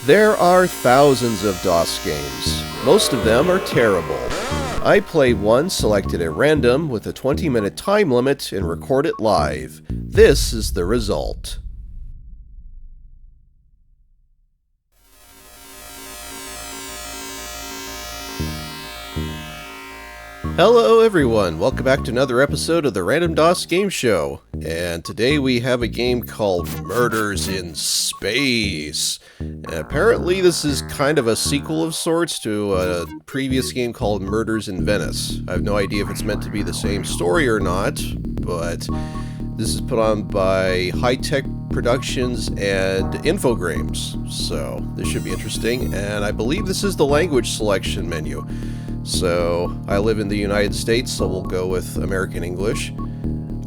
There are thousands of DOS games. Most of them are terrible. I play one selected at random with a 20-minute time limit and record it live. This is the result. Hello everyone, welcome back to another episode of the Random DOS Game Show. And today we have a game called Murders in Space. And apparently this is kind of a sequel of sorts to a previous game called Murders in Venice. I have no idea if it's meant to be the same story or not, but this is put on by Hitech Productions and Infogrames. So this should be interesting, and I believe this is the language selection menu. So, I live in the United States, so we'll go with American English.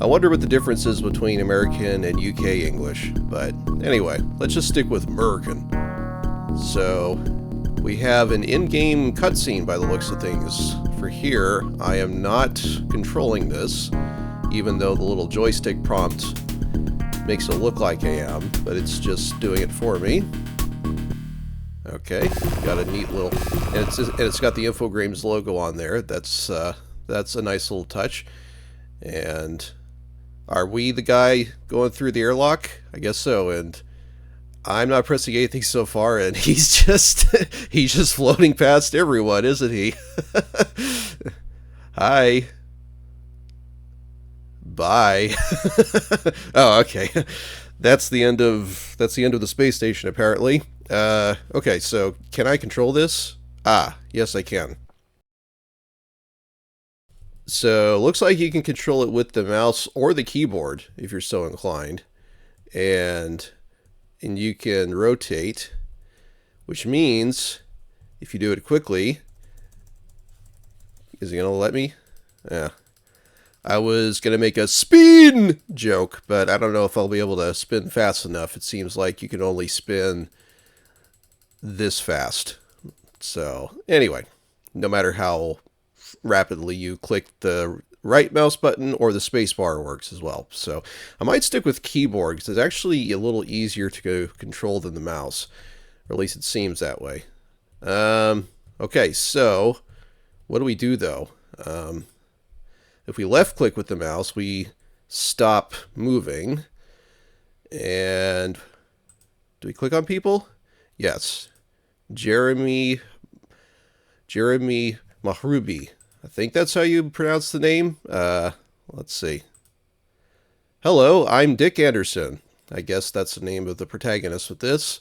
I wonder what the difference is between American and UK English, but anyway, let's just stick with American. So, we have an in-game cutscene by the looks of things. For here, I am not controlling this, even though the little joystick prompt makes it look like I am, but it's just doing it for me. Okay, got a neat little, and it's got the Infogrames logo on there. That's a nice little touch. And are we the guy going through the airlock? I guess so. And I'm not pressing anything so far, and he's just floating past everyone, isn't he? Hi. Bye. Oh, okay. That's the end of the space station, apparently. Okay, so can I control this? Ah, yes I can. So, looks like you can control it with the mouse or the keyboard, if you're so inclined. And you can rotate, which means, if you do it quickly, is it going to let me? Yeah. I was going to make a spin joke, but I don't know if I'll be able to spin fast enough. It seems like you can only spin this fast. So, anyway, no matter how rapidly you click the right mouse button or the space bar works as well. So, I might stick with keyboard because it's actually a little easier to control than the mouse. Or at least it seems that way. Okay, so what do we do though? If we left click with the mouse, we stop moving. And do we click on people? Yes. Jeremy Mahrubi. I think that's how you pronounce the name. Let's see. Hello, I'm Dick Anderson. I guess that's the name of the protagonist with this.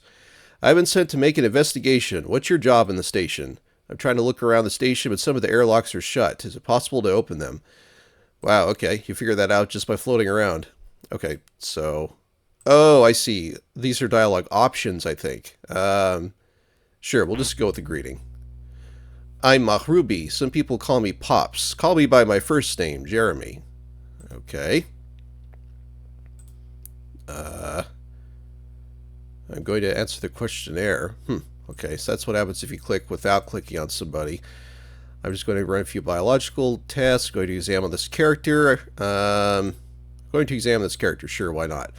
I've been sent to make an investigation. What's your job in the station? I'm trying to look around the station, but some of the airlocks are shut. Is it possible to open them? Wow, okay. You figured that out just by floating around. Okay, so... Oh, I see. These are dialogue options, I think. Sure, we'll just go with the greeting. I'm Mahrubi. Some people call me Pops. Call me by my first name, Jeremy. Okay. I'm going to answer the questionnaire. Okay, so that's what happens if you click without clicking on somebody. I'm just going to run a few biological tests, going to examine this character. Sure, why not?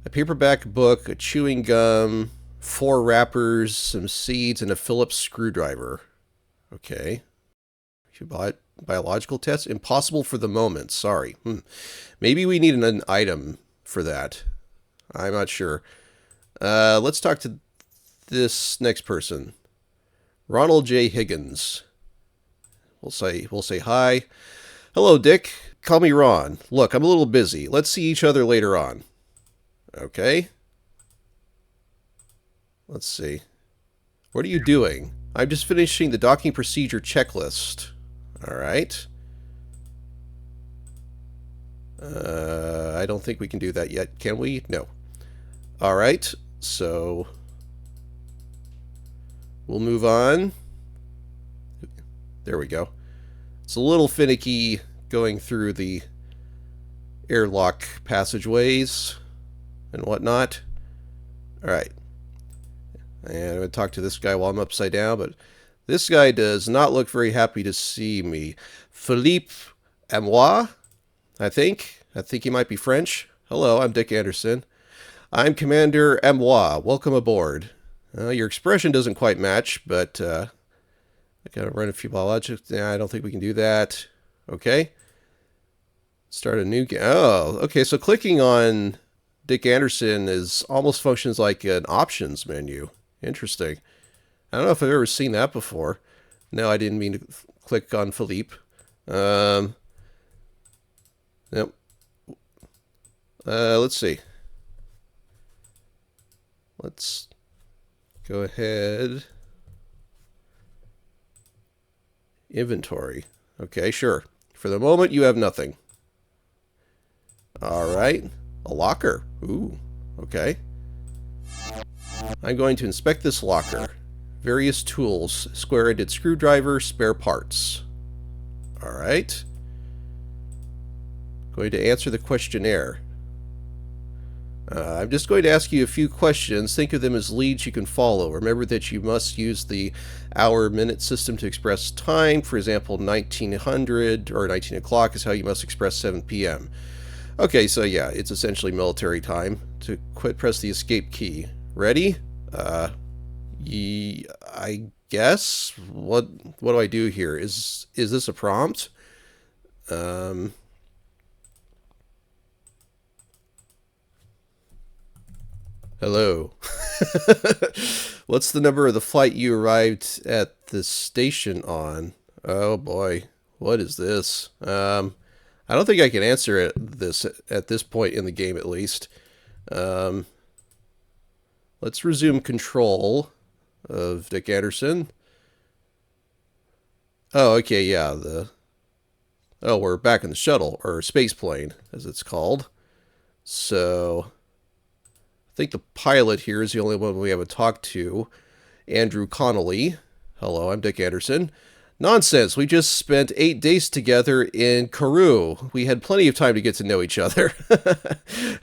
A paperback book, a chewing gum, 4 wrappers, some seeds, and a Phillips screwdriver. Okay. Biological tests? Impossible for the moment, sorry. Maybe we need an item for that. I'm not sure. Let's talk to this next person. Ronald J. Higgins. We'll say hi. Hello, Dick. Call me Ron. Look, I'm a little busy. Let's see each other later on. Okay. Let's see. What are you doing? I'm just finishing the docking procedure checklist. All right. I don't think we can do that yet, can we? No. All right. So we'll move on. There we go. It's a little finicky going through the airlock passageways and whatnot. Alright. And I'm going to talk to this guy while I'm upside down, but this guy does not look very happy to see me. Philippe Amois, I think. I think he might be French. Hello, I'm Dick Anderson. I'm Commander Amois. Welcome aboard. Your expression doesn't quite match, but I gotta run a few biologics. Nah, I don't think we can do that. Okay. Start a new game. Oh, okay. So clicking on Dick Anderson is almost functions like an options menu. Interesting. I don't know if I've ever seen that before. No, I didn't mean to click on Philippe. Yep. Let's see. Let's go ahead. Inventory. Okay, sure. For the moment, you have nothing. All right. A locker. Ooh, okay. I'm going to inspect this locker. Various tools. Square-ended screwdriver, spare parts. All right. Going to answer the questionnaire. I'm just going to ask you a few questions. Think of them as leads you can follow. Remember that you must use the hour-minute system to express time. For example, 1900 or 19 o'clock is how you must express 7 p.m. Okay, so yeah, it's essentially military time. To quit, press the escape key. Ready? I guess. What do I do here? Is this a prompt? Hello. What's the number of the flight you arrived at the station on? Oh boy, what is this? I don't think I can answer it at this point in the game, at least. Let's resume control of Dick Anderson. Oh, okay, yeah. Oh, we're back in the shuttle or space plane, as it's called. So I think the pilot here is the only one we haven't talked to. Andrew Connolly. Hello, I'm Dick Anderson. Nonsense. We just spent 8 days together in Kourou. We had plenty of time to get to know each other.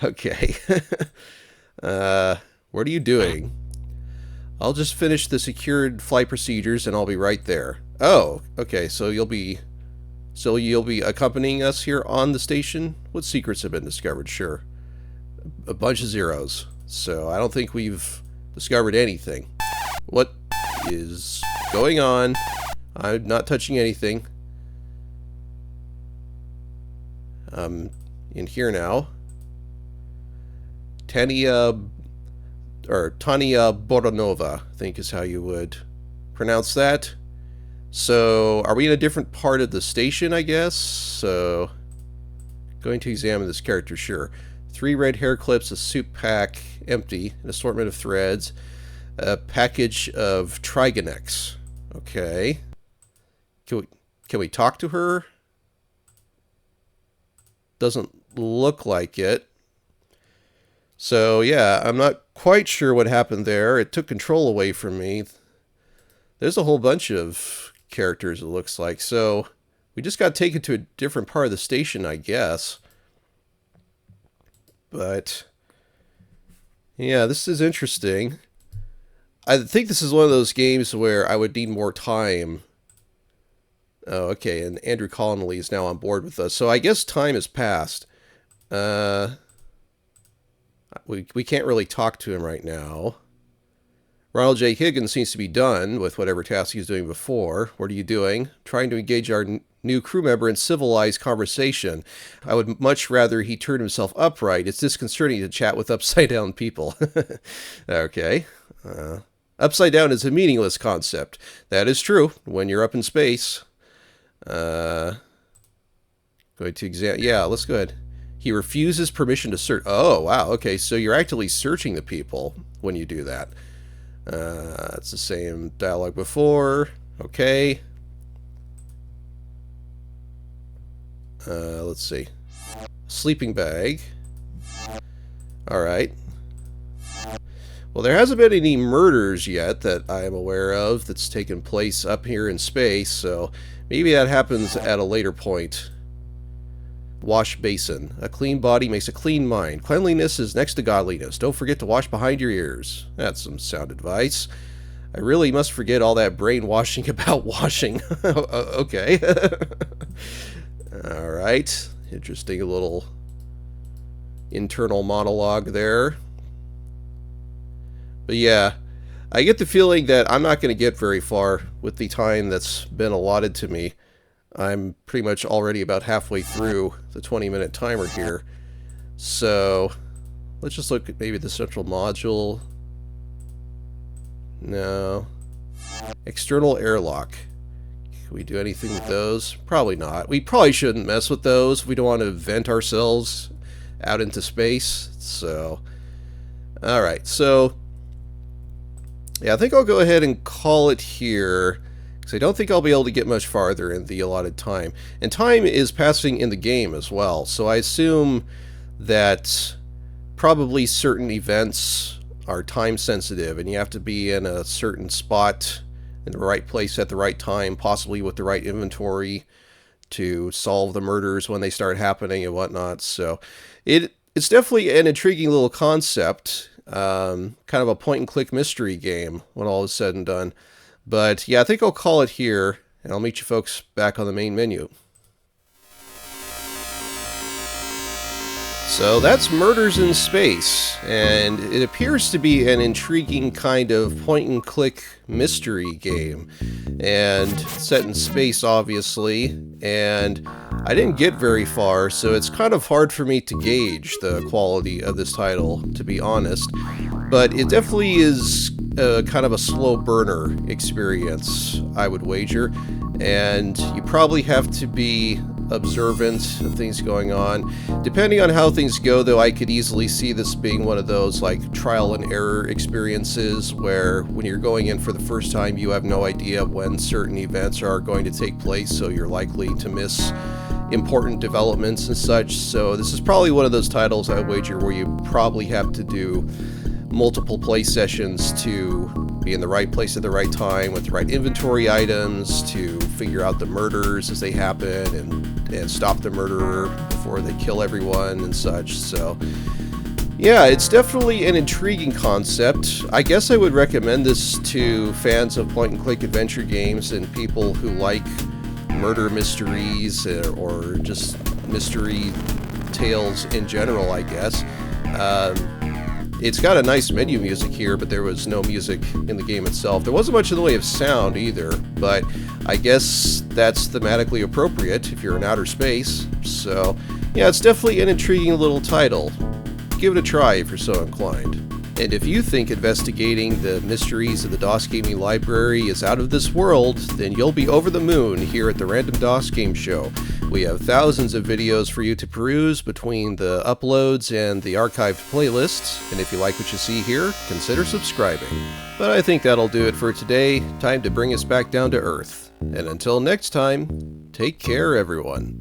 Okay. What are you doing? I'll just finish the secured flight procedures and I'll be right there. Oh, okay. So you'll be accompanying us here on the station? What secrets have been discovered? Sure. A bunch of zeros. So I don't think we've discovered anything. What is going on? I'm not touching anything. In here now. Tania Boronova, I think is how you would pronounce that. So, are we in a different part of the station, I guess? So, going to examine this character, sure. 3 red hair clips, a soup pack, empty, an assortment of threads, a package of Trigonex. Okay. Can we talk to her? Doesn't look like it. So, yeah, I'm not quite sure what happened there. It took control away from me. There's a whole bunch of characters, it looks like. So, we just got taken to a different part of the station, I guess. But, yeah, this is interesting. I think this is one of those games where I would need more time. Oh, okay, and Andrew Connolly is now on board with us. So I guess time has passed. We can't really talk to him right now. Ronald J. Higgins seems to be done with whatever task he was doing before. What are you doing? Trying to engage our new crew member in civilized conversation. I would much rather he turned himself upright. It's disconcerting to chat with upside-down people. Okay. Upside down is a meaningless concept. That is true when you're up in space. Going to examine. Yeah, let's go ahead. He refuses permission to search. Oh, wow. Okay, so you're actively searching the people when you do that. It's the same dialogue before. Okay. Let's see. Sleeping bag. All right. Well, there hasn't been any murders yet that I am aware of that's taken place up here in space, so maybe that happens at a later point. Wash basin. A clean body makes a clean mind. Cleanliness is next to godliness. Don't forget to wash behind your ears. That's some sound advice. I really must forget all that brainwashing about washing. Okay. All right. Interesting little internal monologue there. But yeah, I get the feeling that I'm not going to get very far with the time that's been allotted to me. I'm pretty much already about halfway through the 20-minute timer here. So let's just look at maybe the central module. No. External airlock. Can we do anything with those? Probably not. We probably shouldn't mess with those. We don't want to vent ourselves out into space. So, alright. So, yeah, I think I'll go ahead and call it here, because I don't think I'll be able to get much farther in the allotted time. And time is passing in the game as well. So I assume that probably certain events are time sensitive, and you have to be in a certain spot in the right place at the right time, possibly with the right inventory to solve the murders when they start happening and whatnot. So it's definitely an intriguing little concept, kind of a point-and-click mystery game when all is said and done. But yeah, I think I'll call it here, and I'll meet you folks back on the main menu. So that's Murders in Space, and it appears to be an intriguing kind of point-and-click mystery game, and set in space, obviously, and I didn't get very far, so it's kind of hard for me to gauge the quality of this title, to be honest, but it definitely is kind of a slow burner experience, I would wager, and you probably have to be observant of things going on. Depending on how things go, though, I could easily see this being one of those like trial and error experiences where when you're going in for the first time, you have no idea when certain events are going to take place, so you're likely to miss important developments and such. So this is probably one of those titles, I wager, where you probably have to do multiple play sessions to be in the right place at the right time with the right inventory items to figure out the murders as they happen and stop the murderer before they kill everyone and such. So yeah, it's definitely an intriguing concept. I guess I would recommend this to fans of point-and-click adventure games and people who like murder mysteries or just mystery tales in general, I guess. It's got a nice menu music here, but there was no music in the game itself. There wasn't much in the way of sound either, but I guess that's thematically appropriate if you're in outer space. So, yeah, it's definitely an intriguing little title. Give it a try if you're so inclined. And if you think investigating the mysteries of the DOS Gaming Library is out of this world, then you'll be over the moon here at the Random DOS Game Show. We have thousands of videos for you to peruse between the uploads and the archived playlists, and if you like what you see here, consider subscribing. But I think that'll do it for today. Time to bring us back down to Earth. And until next time, take care, everyone.